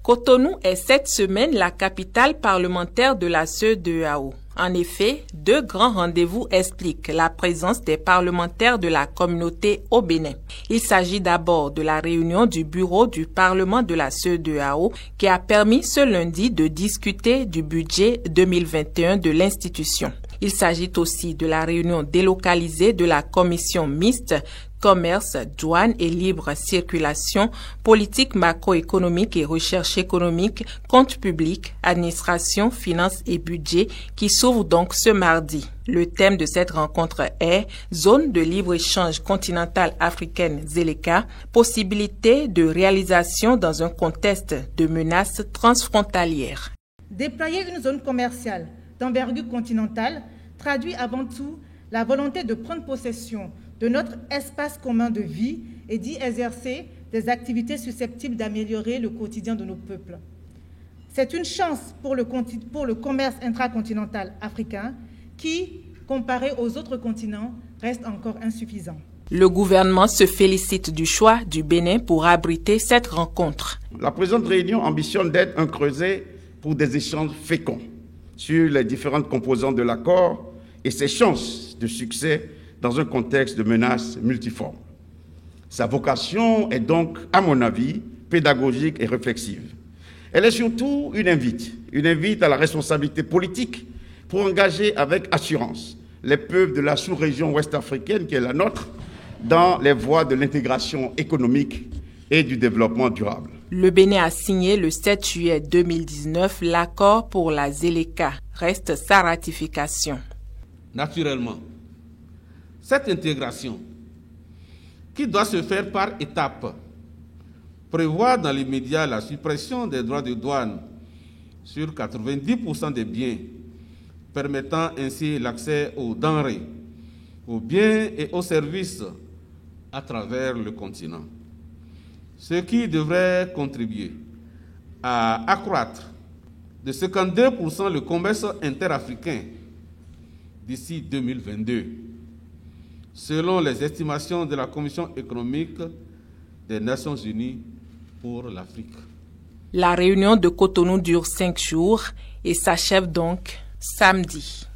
Cotonou est cette semaine la capitale parlementaire de la CEDEAO. En effet, deux grands rendez-vous expliquent la présence des parlementaires de la communauté au Bénin. Il s'agit d'abord de la réunion du bureau du Parlement de la CEDEAO qui a permis ce lundi de discuter du budget 2021 de l'institution. Il s'agit aussi de la réunion délocalisée de la commission mixte commerce, douane et libre circulation, politique macroéconomique et recherche économique, compte public, administration, finances et budget qui s'ouvre donc ce mardi. Le thème de cette rencontre est Zone de libre-échange continentale africaine ZLECA, possibilité de réalisation dans un contexte de menaces transfrontalières. Déployer une zone commerciale d'envergure continentale traduit avant tout la volonté de prendre possession de notre espace commun de vie et d'y exercer des activités susceptibles d'améliorer le quotidien de nos peuples. C'est une chance pour le commerce intracontinental africain qui, comparé aux autres continents, reste encore insuffisant. Le gouvernement se félicite du choix du Bénin pour abriter cette rencontre. La présente réunion ambitionne d'être un creuset pour des échanges féconds sur les différentes composantes de l'accord et ses chances de succès dans un contexte de menaces multiformes. Sa vocation est donc, à mon avis, pédagogique et réflexive. Elle est surtout une invite à la responsabilité politique pour engager avec assurance les peuples de la sous-région ouest-africaine qui est la nôtre dans les voies de l'intégration économique et du développement durable. Le Bénin a signé le 7 juillet 2019 l'accord pour la ZLECA. Reste sa ratification. Naturellement, cette intégration, qui doit se faire par étapes, prévoit dans l'immédiat la suppression des droits de douane sur 90% des biens, permettant ainsi l'accès aux denrées, aux biens et aux services à travers le continent. Ce qui devrait contribuer à accroître de 52% le commerce interafricain d'ici 2022. Selon les estimations de la Commission économique des Nations Unies pour l'Afrique. La réunion de Cotonou dure 5 jours et s'achève donc samedi.